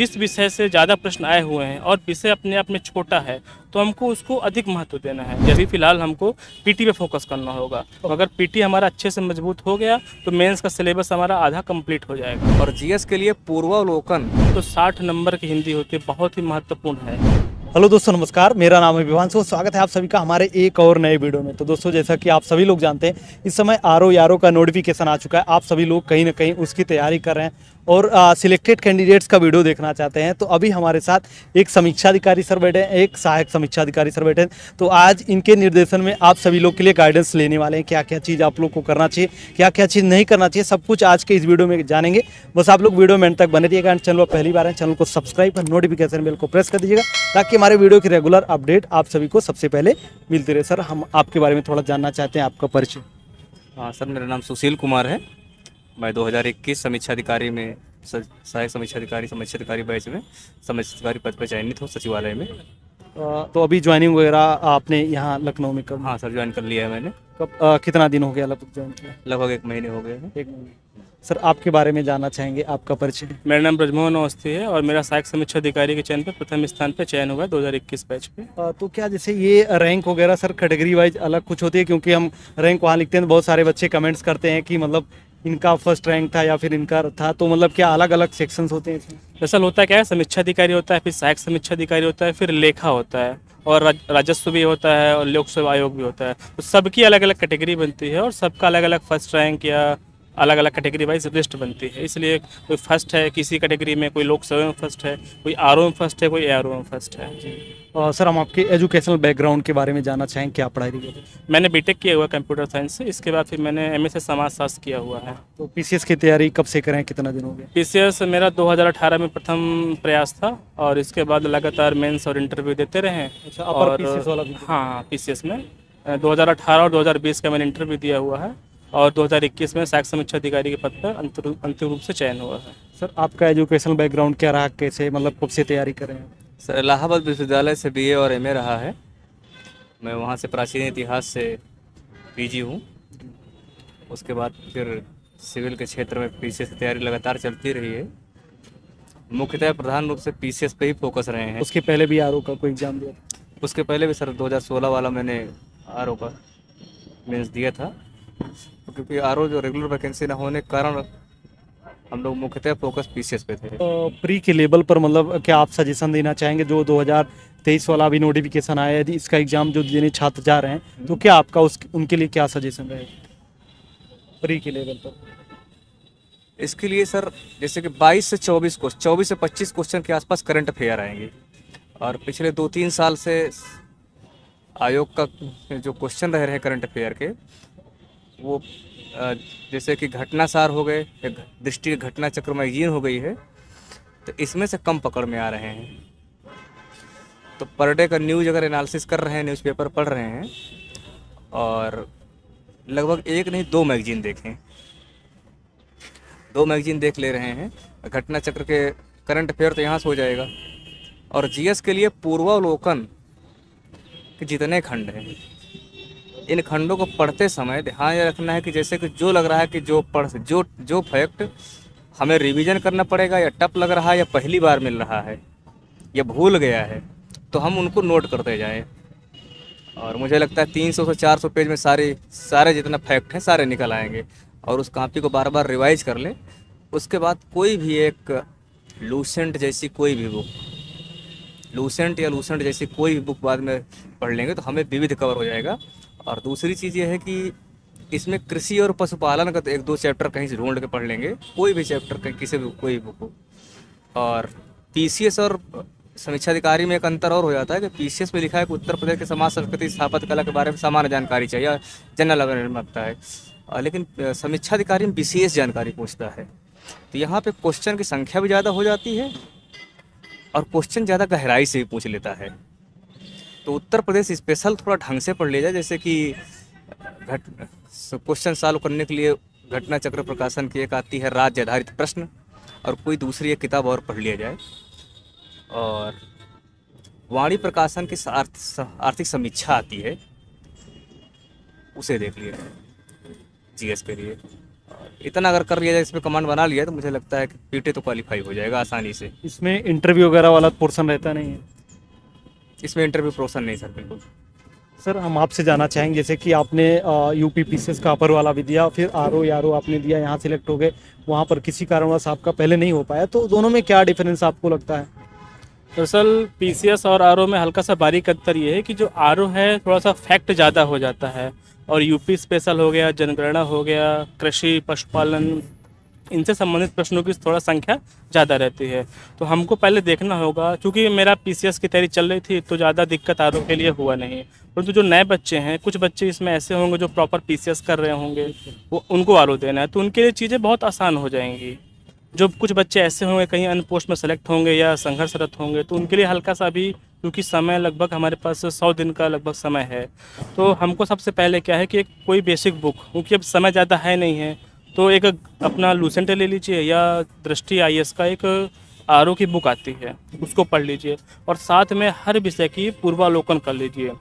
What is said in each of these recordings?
जिस विषय से ज़्यादा प्रश्न आए हुए हैं और विषय अपने आप में छोटा है तो हमको उसको अधिक महत्व देना है। जैसे फिलहाल हमको पीटी पे फोकस करना होगा, तो अगर पीटी हमारा अच्छे से मजबूत हो गया तो मेंस का सिलेबस हमारा आधा कंप्लीट हो जाएगा। और जीएस के लिए पूर्वावलोकन तो 60 नंबर की हिंदी होती है, बहुत ही महत्वपूर्ण है। हेलो दोस्तों, नमस्कार। मेरा नाम है विवांशु। स्वागत है आप सभी का हमारे एक और नए वीडियो में। तो दोस्तों, जैसा कि आप सभी लोग जानते हैं, इस समय आरओ का नोटिफिकेशन आ चुका है। आप सभी लोग कहीं ना कहीं उसकी तैयारी कर रहे हैं और सिलेक्टेड कैंडिडेट्स का वीडियो देखना चाहते हैं। तो अभी हमारे साथ एक समीक्षा अधिकारी सर बैठे हैं, एक सहायक समीक्षा अधिकारी सर बैठे हैं। तो आज इनके निर्देशन में आप सभी लोग के लिए गाइडेंस लेने वाले हैं। क्या क्या चीज़ आप लोग को करना चाहिए, क्या क्या चीज़ नहीं करना चाहिए, सब कुछ आज के इस वीडियो में जानेंगे। बस आप लोग वीडियो में एंड तक बने रहिएगा। चैनल पर पहली बार है, चैनल को सब्सक्राइब और नोटिफिकेशन बेल को प्रेस कर दीजिएगा ताकि हमारे वीडियो की रेगुलर अपडेट आप सभी को सबसे पहले मिलती रहे। सर, हम आपके बारे में थोड़ा जानना चाहते हैं, आपका परिचय। हाँ सर, मेरा नाम सुशील कुमार है। मैं 2021 समीक्षा अधिकारी में सहायक समीक्षा अधिकारी बैच में समीक्षा अधिकारी पद पर चयनित हूँ सचिवालय में। तो अभी ज्वाइनिंग वगैरह आपने यहाँ लखनऊ में कब? हाँ सर, ज्वाइन कर लिया है मैंने। कब कितना दिन हो गया लगभग ज्वाइन किया? लगभग 1 महीने हो गए हैं। 1 महीने। सर, आपके बारे में जानना चाहेंगे, आपका परिचय। मेरा नाम ब्रजमोहन अवस्थी है और मेरा सहायक समीक्षा अधिकारी के चयन पे प्रथम स्थान पे चयन हुआ है 2021 बैच पे। तो क्या जैसे ये रैंक वगैरह सर कैटेगरी वाइज अलग कुछ होती है? क्योंकि हम रैंक वहाँ लिखते हैं तो बहुत सारे बच्चे कमेंट्स करते हैं कि मतलब इनका फर्स्ट रैंक था या फिर इनका था, तो मतलब क्या अलग अलग सेक्शंस होते हैं इसमें? दरअसल होता क्या है, समीक्षा अधिकारी होता है, फिर सहायक समीक्षा अधिकारी होता है, फिर लेखा होता है और राजस्व भी होता है और लोक सेवा आयोग भी होता है। तो सबकी अलग अलग कैटेगरी बनती है और सबका अलग अलग फर्स्ट रैंक या अलग अलग कैटेगरी वाइज लिस्ट बनती है। इसलिए कोई फर्स्ट है किसी कैटेगरी में, कोई लोक सेवा में फर्स्ट है, कोई आरओ में फर्स्ट है, कोई एआरओ में फर्स्ट है। सर, हम आपके एजुकेशनल बैकग्राउंड के बारे में जानना चाहेंगे, क्या पढ़ाई रही है? मैंने बीटेक किया हुआ कंप्यूटर साइंस से, इसके बाद फिर मैंने एमए से समाजशास्त्र किया हुआ है। तो पीसीएस की तैयारी कब से करें, कितना दिन हो गया? पीसीएस मेरा 2018 में प्रथम प्रयास था और इसके बाद लगातार मेंस और इंटरव्यू देते रहे। अच्छा, अपर पीसीएस वाला भी? हाँ, पीसीएस में 2018 और 2020 का मैंने इंटरव्यू दिया हुआ है और 2021 में सहायक समीक्षा अधिकारी के पद पर अंतिम रूप से चयन हुआ है। सर, आपका एजुकेशनल बैकग्राउंड क्या रहा, कैसे मतलब कब से तैयारी कर रहे हैं? सर, इलाहाबाद विश्वविद्यालय से बीए और एमए रहा है। मैं वहाँ से प्राचीन इतिहास से पीजी हूँ। उसके बाद फिर सिविल के क्षेत्र में पीसीएस की तैयारी लगातार चलती रही है। मुख्यतः प्रधान रूप से पीसीएस पे ही फोकस रहे हैं। उसके पहले भी आरओ का कोई एग्जाम दिया था? उसके पहले भी सर 2016 वाला मैंने आरओ का मेंस दिया था, क्योंकि आरओ जो रेगुलर वैकेंसी ना होने के कारण हम लोग मुख्यतः फोकस पीसीएस पे थे। प्री के लेवल पर मतलब क्या आप सजेशन देना चाहेंगे? जो 2023 वाला अभी नोटिफिकेशन आया है, इसका एग्जाम जो देने छात्र जा रहे हैं, तो क्या आपका उनके लिए क्या सजेशन रहेगा प्री के लेवल पर? इसके लिए सर, जैसे कि 22 से 25 क्वेश्चन के आसपास करंट अफेयर आएंगे और पिछले 2-3 साल से आयोग का जो क्वेश्चन रह रहे हैं करंट अफेयर के, वो जैसे कि घटनासार हो गए, दृष्टि घटना चक्र मैगजीन हो गई है, तो इसमें से कम पकड़ में आ रहे हैं। तो पर डे का न्यूज़ अगर एनालिसिस कर रहे हैं, न्यूज़पेपर पढ़ रहे हैं और लगभग 1 नहीं 2 मैगजीन देखें, 2 मैगजीन देख ले रहे हैं, घटना चक्र के करंट अफेयर तो यहाँ से हो जाएगा। और जीएस के लिए पूर्वावलोकन के जितने खंड हैं, इन खंडों को पढ़ते समय ध्यान ये रखना है कि जैसे कि जो लग रहा है कि जो फैक्ट हमें रिवीजन करना पड़ेगा या टफ लग रहा है या पहली बार मिल रहा है या भूल गया है, तो हम उनको नोट करते जाएं। और मुझे लगता है 300 से 400 पेज में सारे जितना फैक्ट हैं सारे निकल आएंगे। और उस कॉपी को बार बार रिवाइज कर लें। उसके बाद कोई भी एक लूसेंट जैसी कोई भी बुक बाद में पढ़ लेंगे तो हमें विविध कवर हो जाएगा। और दूसरी चीज़ ये है कि इसमें कृषि और पशुपालन का तो 1-2 चैप्टर कहीं से ढूंढ के पढ़ लेंगे, कोई भी चैप्टर कहीं किसी भी कोई बुक हो। और पीसीएस और समीक्षा अधिकारी में एक अंतर और हो जाता है कि पीसीएस में लिखा है कि उत्तर प्रदेश के समाज संस्कृति स्थापत्य कला के बारे में सामान्य जानकारी चाहिए, जनरल अवेयरनेस मांगता है, लेकिन समीक्षा अधिकारी में विशेष जानकारी पूछता है। तो यहाँ पे क्वेश्चन की संख्या भी ज़्यादा हो जाती है और क्वेश्चन ज़्यादा गहराई से भी पूछ लेता है। तो उत्तर प्रदेश स्पेशल थोड़ा ढंग से पढ़ लिया जाए, जैसे कि क्वेश्चन सॉल्व करने के लिए घटना चक्र प्रकाशन की एक आती है राज्य आधारित प्रश्न, और कोई दूसरी एक किताब और पढ़ लिया जाए। और वाणी प्रकाशन की आर्थिक समीक्षा आती है, उसे देख लिया जाए जीएस के लिए। इतना अगर कर लिया जाए, इसमें कमांड बना लिया, तो मुझे लगता है कि पीटी तो क्वालिफाई हो जाएगा आसानी से। इसमें इंटरव्यू वगैरह वाला पोर्शन रहता नहीं है? इसमें इंटरव्यू प्रोसेस नहीं सर, बिल्कुल। सर हम आपसे जानना चाहेंगे, जैसे कि आपने यूपी पीसीएस का अपर वाला भी दिया, फिर आरओ यारो आपने दिया, यहाँ सिलेक्ट हो गए, वहाँ पर किसी कारणवश आपका पहले नहीं हो पाया, तो दोनों में क्या डिफरेंस आपको लगता है? दरअसल पीसीएस और आरओ में हल्का सा बारीक अंतर ये है कि जो आरओ है थोड़ा सा फैक्ट ज़्यादा हो जाता है, और यूपी स्पेशल हो गया, जनगणना हो गया, कृषि, पशुपालन, इनसे संबंधित प्रश्नों की थोड़ा संख्या ज़्यादा रहती है। तो हमको पहले देखना होगा, क्योंकि मेरा पीसीएस की तैयारी चल रही थी तो ज़्यादा दिक्कत आरओ के लिए हुआ नहीं, परंतु जो नए बच्चे हैं, कुछ बच्चे इसमें ऐसे होंगे जो प्रॉपर पीसीएस कर रहे होंगे, वो उनको आरओ देना है, तो उनके लिए चीज़ें बहुत आसान हो जाएंगी। जो कुछ बच्चे ऐसे होंगे कहीं अन्य पोस्ट में सेलेक्ट होंगे या संघर्षरत होंगे, तो उनके लिए हल्का सा भी, क्योंकि समय लगभग हमारे पास 100 दिन का लगभग समय है, तो हमको सबसे पहले क्या है कि एक कोई बेसिक बुक, क्योंकि अब समय ज़्यादा है नहीं है, तो एक अपना लूसेंट ले लीजिए या दृष्टि आईएएस का एक आरओ की बुक आती है, उसको पढ़ लीजिए, और साथ में हर विषय की पूर्वावलोकन कर लीजिए।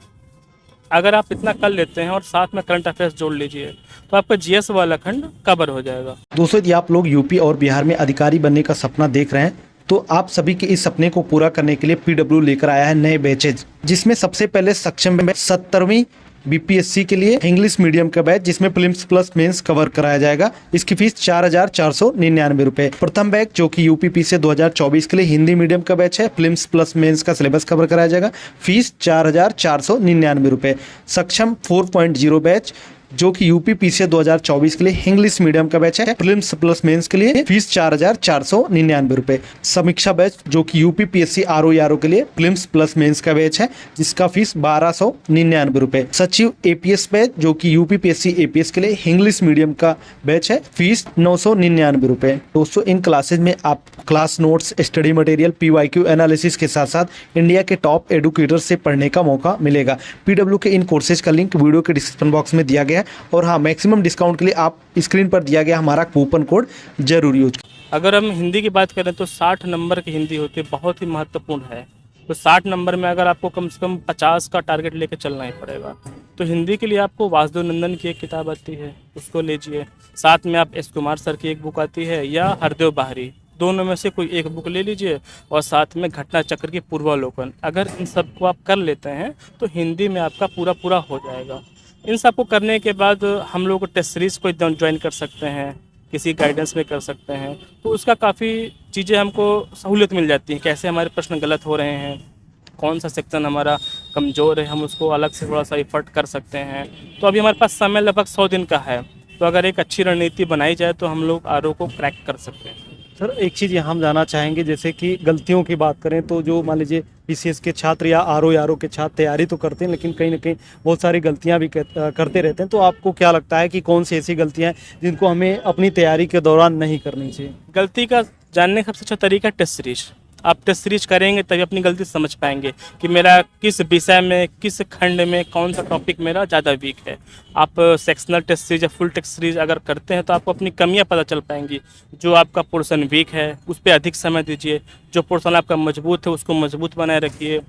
अगर आप इतना कर लेते हैं और साथ में करंट अफेयर्स जोड़ लीजिए, तो आपका जीएस वाला खंड कवर हो जाएगा। दोस्तों, यदि आप लोग यूपी और बिहार में अधिकारी बनने का सपना देख रहे हैं, तो आप सभी के इस सपने को पूरा करने के लिए पीडब्ल्यू लेकर आया है नए बैचेज, जिसमें सबसे पहले सक्षम बैच 70वीं बीपीएससी के लिए इंग्लिश मीडियम का बैच, जिसमें प्रीलिम्स प्लस मेंस कवर कराया जाएगा। इसकी फीस 4,499 रुपए। प्रथम बैच जो कि यूपीपी से 2024 के लिए हिंदी मीडियम का बैच है, प्रीलिम्स प्लस मेंस का सिलेबस कवर कराया जाएगा, फीस 4,499 रुपए। सक्षम 4.0 बैच जो कि यूपी से 2024 के लिए इंग्लिश मीडियम का बैच है, प्रीलिम्स प्लस मेंस के लिए फीस 4,499 रुपए। समीक्षा बैच जो कि यूपी पीएससी आरओ यारो के लिए प्रीलिम्स प्लस मेंस का बैच है, जिसका फीस 1,299 रुपए। सचिव एपीएस बैच जो कि यूपी पीएससी एपीएस के लिए इंग्लिश मीडियम का बैच है, फीस 999 रुपए। दोस्तों, इन क्लासेज में आप class notes, study material, PYQ analysis के साथ साथ इंडिया के टॉप एडुकेटर से पढ़ने का मौका मिलेगा। पीडब्ल्यू के इन कोर्सेज का लिंक वीडियो के डिस्क्रिप्शन बॉक्स में दिया गया। और हाँ, मैक्सिमम डिस्काउंट के लिए आप स्क्रीन पर दिया गया हमारा कूपन कोड जरूर यूज करें। अगर हम हिंदी की बात करें तो 60 नंबर की हिंदी होती है, बहुत ही महत्वपूर्ण है। तो 60 नंबर में अगर आपको कम से कम 50 का टारगेट लेके चलना ही पड़ेगा। तो हिंदी के लिए आपको वासुदेव नंदन की एक किताब आती है, उसको लीजिए। साथ में आप एस कुमार सर की एक बुक आती है या हरदेव बाहरी, दोनों में से कोई एक बुक ले लीजिए, और साथ में घटना चक्र की पूर्वावलोकन। अगर इन सबको आप कर लेते हैं तो हिंदी में आपका पूरा हो जाएगा। इन सबको करने के बाद हम लोग टेस्ट सीरीज को ज्वाइन कर सकते हैं, किसी गाइडेंस में कर सकते हैं, तो उसका काफ़ी चीज़ें हमको सहूलियत मिल जाती है। कैसे हमारे प्रश्न गलत हो रहे हैं, कौन सा सेक्शन हमारा कमज़ोर है, हम उसको अलग से थोड़ा सा एफर्ट कर सकते हैं। तो अभी हमारे पास समय लगभग 100 दिन का है, तो अगर एक अच्छी रणनीति बनाई जाए तो हम लोग आरओ को क्रैक कर सकते हैं। सर, एक चीज़ यहाँ हम जानना चाहेंगे, जैसे कि गलतियों की बात करें तो जो मान लीजिए पीसीएस के छात्र या आरओ यारो के छात्र तैयारी तो करते हैं, लेकिन कहीं ना कहीं बहुत सारी गलतियाँ भी करते रहते हैं, तो आपको क्या लगता है कि कौन सी ऐसी गलतियाँ हैं जिनको हमें अपनी तैयारी के दौरान नहीं करनी चाहिए? गलती का जानने का सबसे अच्छा तरीका टेस्ट सीरीज। आप टेस्ट सीरीज करेंगे तभी अपनी गलती समझ पाएंगे कि मेरा किस विषय में, किस खंड में कौन सा टॉपिक मेरा ज़्यादा वीक है। आप सेक्शनल टेस्ट सीरीज या फुल टेस्ट सीरीज अगर करते हैं तो आपको अपनी कमियां पता चल पाएंगी। जो आपका पोर्शन वीक है उस पर अधिक समय दीजिए, जो पोर्शन आपका मजबूत है उसको मजबूत बनाए रखिए।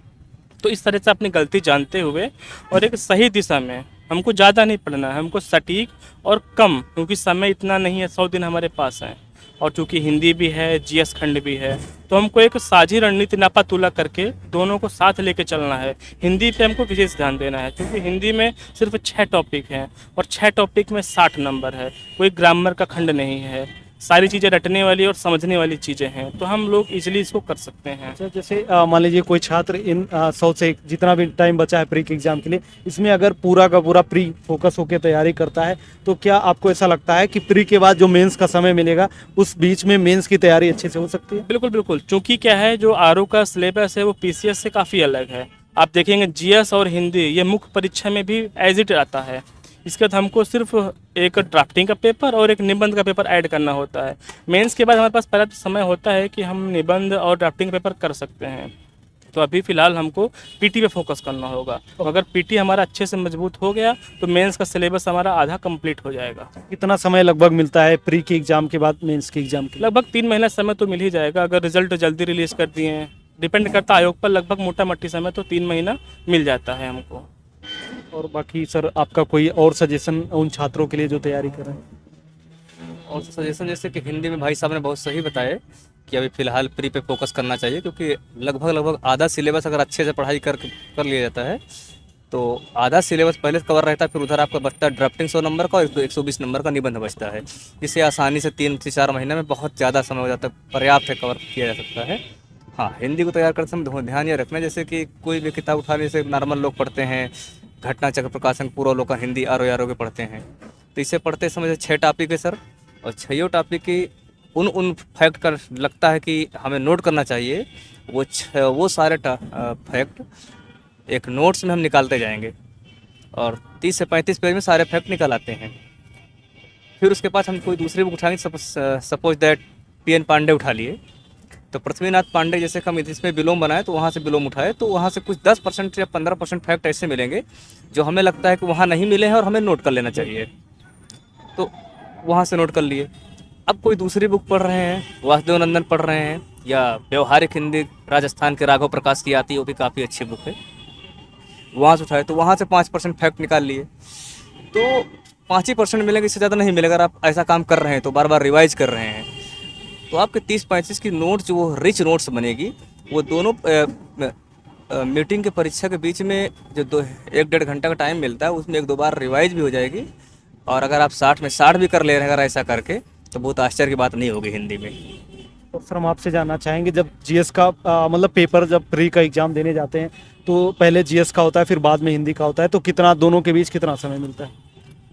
तो इस तरह से अपनी गलती जानते हुए और एक सही दिशा में, हमको ज़्यादा नहीं पढ़ना है, हमको सटीक और कम, क्योंकि समय इतना नहीं है, 100 दिन हमारे पास हैं, और चूँकि हिंदी भी है, जीएस खंड भी है, तो हमको एक साझी रणनीति नापा तुला करके दोनों को साथ लेके चलना है। हिंदी पे हमको विशेष ध्यान देना है, क्योंकि हिंदी में सिर्फ 6 टॉपिक हैं और 6 टॉपिक में 60 नंबर है। कोई ग्रामर का खंड नहीं है, सारी चीज़ें रटने वाली और समझने वाली चीज़ें हैं, तो हम लोग इजीली इसको कर सकते हैं। सर, जैसे मान लीजिए कोई छात्र इन 100 से जितना भी टाइम बचा है प्री के एग्जाम के लिए, इसमें अगर पूरा का पूरा प्री फोकस होकर तैयारी करता है, तो क्या आपको ऐसा लगता है कि प्री के बाद जो मेंस का समय मिलेगा उस बीच में मेंस की तैयारी अच्छे से हो सकती है? बिल्कुल, चूँकि क्या है, जो आरओ का सिलेबस है वो पीसीएस से काफ़ी अलग है। आप देखेंगे जीएस और हिंदी ये मुख्य परीक्षा में भी एज इट आता है। इसके बाद हमको सिर्फ एक ड्राफ्टिंग का पेपर और एक निबंध का पेपर ऐड करना होता है। मेंस के बाद हमारे पास पर्याप्त समय होता है कि हम निबंध और ड्राफ्टिंग पेपर कर सकते हैं। तो अभी फ़िलहाल हमको पीटी पे फोकस करना होगा। तो अगर पीटी हमारा अच्छे से मजबूत हो गया तो मेंस का सिलेबस हमारा आधा कंप्लीट हो जाएगा। कितना समय लगभग मिलता है प्री के एग्जाम के बाद मेंस के एग्जाम के? लगभग 3 महीना समय तो मिल ही जाएगा, अगर रिजल्ट जल्दी रिलीज़ कर दिए हैं। डिपेंड करता है आयोग पर, लगभग मोटा मोटी समय तो 3 महीना मिल जाता है हमको। और बाकी सर, आपका कोई और सजेशन उन छात्रों के लिए जो तैयारी कर रहे हैं? और सजेशन जैसे कि हिंदी में भाई साहब ने बहुत सही बताया कि अभी फ़िलहाल प्री पे फोकस करना चाहिए, क्योंकि लगभग आधा सिलेबस अगर अच्छे से पढ़ाई कर लिया जाता है तो आधा सिलेबस पहले से कवर रहता है, फिर उधर आपका बचता है ड्राफ्टिंग 100 नंबर का और 120 नंबर का निबंध बचता है, जिससे आसानी से 3 से 4 महीने में बहुत ज़्यादा समय हो जाता है, पर्याप्त है, कवर किया जा सकता है। हाँ, हिंदी को तैयार करते समय ध्यान ये रखना जैसे कि कोई भी किताब उठाने से नॉर्मल लोग पढ़ते हैं, घटना चक्र प्रकाशन पूरा लोग हिंदी आर के पढ़ते हैं, तो इसे पढ़ते समय 6 टॉपिक है सर, और 6 टॉपिक की उन फैक्ट का लगता है कि हमें नोट करना चाहिए, वो सारे फैक्ट एक नोट्स में हम निकालते जाएंगे और 30 से 35 पेज में सारे फैक्ट निकाल आते हैं। फिर उसके बाद हम कोई दूसरी बुक उठाएंगे, सपोज दैट PN पांडे उठा लिए, तो पृथ्वीनाथ पांडे जैसे हम इसमें विलोम बनाए तो वहाँ से विलोम उठाए, तो वहाँ से कुछ 10% या 15% फैक्ट ऐसे मिलेंगे जो हमें लगता है कि वहाँ नहीं मिले हैं और हमें नोट कर लेना चाहिए, तो वहाँ से नोट कर लिए। अब कोई दूसरी बुक पढ़ रहे हैं, वासुदेव नंदन पढ़ रहे हैं, या व्यवहारिक हिंदी राजस्थान के राघव प्रकाश की आती है, वो भी काफ़ी अच्छी बुक है, वहाँ से उठाए तो वहाँ से 5% फैक्ट निकाल लिए, तो 5% मिलेंगे, इससे ज़्यादा नहीं मिलेगा। अगर आप ऐसा काम कर रहे हैं तो बार बार रिवाइज कर रहे हैं तो आपके 30-35 की नोट्स जो वो रिच नोट्स बनेगी, वो दोनों मीटिंग के परीक्षा के बीच में जो 1-1.5 घंटा का टाइम मिलता है उसमें 1-2 बार रिवाइज भी हो जाएगी, और अगर आप 60 में 60 भी कर ले रहे हैं अगर ऐसा करके, तो बहुत आश्चर्य की बात नहीं होगी हिंदी में। तो सर हम आपसे जानना चाहेंगे, जब जीएस का मतलब पेपर जब प्री का एग्जाम देने जाते हैं तो पहले जीएस का होता है फिर बाद में हिंदी का होता है, तो कितना दोनों के बीच कितना समय मिलता है?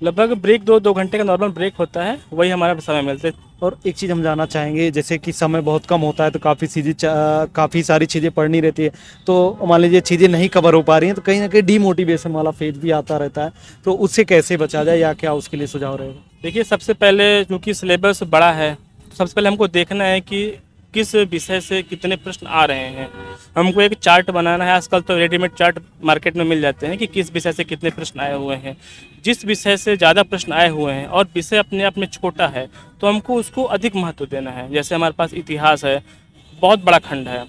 लगभग ब्रेक 2 घंटे का नॉर्मल ब्रेक होता है, वही हमारा समय मिलता है। और एक चीज़ हम जानना चाहेंगे, जैसे कि समय बहुत कम होता है तो काफ़ी सारी चीज़ें पढ़नी रहती है, तो मान लीजिए चीज़ें नहीं कवर हो पा रही हैं तो कहीं ना कहीं डीमोटिवेशन वाला फेज भी आता रहता है, तो उससे कैसे बचा जाए या क्या उसके लिए सुझाव रहेगा? देखिए, सबसे पहले क्योंकि सिलेबस बड़ा है, तो सबसे पहले हमको देखना है कि किस विषय से कितने प्रश्न आ रहे हैं। हमको एक चार्ट बनाना है, आजकल तो रेडीमेड चार्ट मार्केट में मिल जाते हैं कि किस विषय से कितने प्रश्न आए हुए हैं। जिस विषय से ज़्यादा प्रश्न आए हुए हैं और विषय अपने आप में छोटा है तो हमको उसको अधिक महत्व देना है। जैसे हमारे पास इतिहास है, बहुत बड़ा खंड है,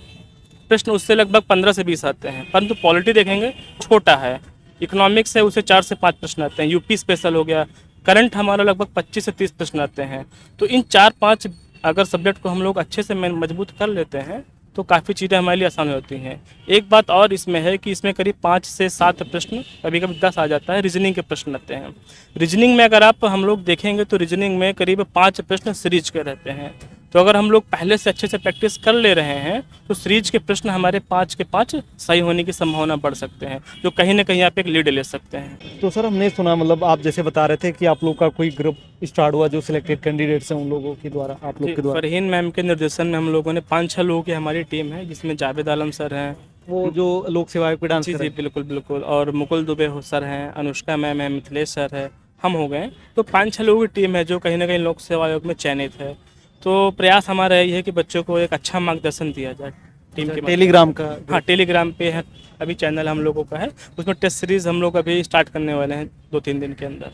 प्रश्न उससे लगभग 15 से 20 आते हैं, परंतु पॉलिटी देखेंगे छोटा है। इकोनॉमिक्स है, उससे 4 से 5 प्रश्न आते हैं। यूपी स्पेशल हो गया, करंट हमारा लगभग 25 से 30 प्रश्न आते हैं। तो इन 4-5 अगर सब्जेक्ट को हम लोग अच्छे से मजबूत कर लेते हैं तो काफ़ी चीज़ें हमारे लिए आसान होती हैं। एक बात और इसमें है कि इसमें करीब 5 से 7 प्रश्न, कभी कभी 10 आ जाता है, रीजनिंग के प्रश्न आते हैं। रीजनिंग में अगर हम लोग देखेंगे तो रीजनिंग में करीब 5 प्रश्न सीरीज के रहते हैं। तो अगर हम लोग पहले से अच्छे से प्रैक्टिस कर ले रहे हैं तो सीरीज के प्रश्न हमारे 5 के 5 सही होने की संभावना बढ़ सकते हैं, जो कहीं ना कहीं आप एक लीड ले सकते हैं। तो सर हमने सुना, मतलब आप जैसे बता रहे थे कि आप लोग का कोई ग्रुप स्टार्ट हुआ जो सिलेक्टेड कैंडिडेट्स हैं उन लोगों के द्वारा, आप लोग के द्वारा। फरहीन मैम के निर्देशन में हम लोगों ने 5-6 लोगों की हमारी टीम है, जिसमें जावेद आलम सर हैं, वो जो लोक सेवा आयोग पे डांस जी कर जी रहे हैं। बिल्कुल बिल्कुल, और मुकुल दुबे सर हैं, अनुष्का मैम है, मिथिलेश सर है, हम हो गए। तो 5-6 लोगों की टीम है जो कहीं ना कहीं लोक सेवा आयोग में चयनित है। तो प्रयास हमारा यही है कि बच्चों को एक अच्छा मार्गदर्शन दिया जाए टीम के माध्यम टेलीग्राम का। से। हाँ, टेलीग्राम पे है अभी चैनल हम लोगों का है, उसमें टेस्ट सीरीज़ हम लोग अभी स्टार्ट करने वाले हैं 2-3 दिन के अंदर।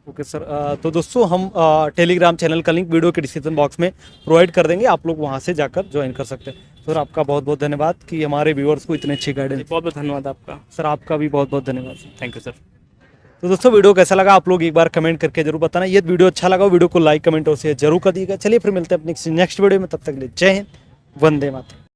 ओके सर, तो दोस्तों हम टेलीग्राम चैनल का लिंक वीडियो के डिस्क्रिप्शन बॉक्स में प्रोवाइड कर देंगे, आप लोग वहां से जाकर ज्वाइन कर सकते हैं। सर आपका बहुत बहुत धन्यवाद कि हमारे व्यूअर्स को इतने अच्छी गाइडेंस। बहुत बहुत धन्यवाद आपका। सर आपका भी बहुत बहुत धन्यवाद। Thank you sir. तो दोस्तों वीडियो कैसा लगा आप लोग एक बार कमेंट करके जरूर बताना। ये वीडियो अच्छा लगा वीडियो को लाइक कमेंट और शेयर जरूर कर दीजिएगा। चलिए फिर मिलते हैं अपनी नेक्स्ट वीडियो में, तब तक के लिए जय हिंद, वंदे मातरम।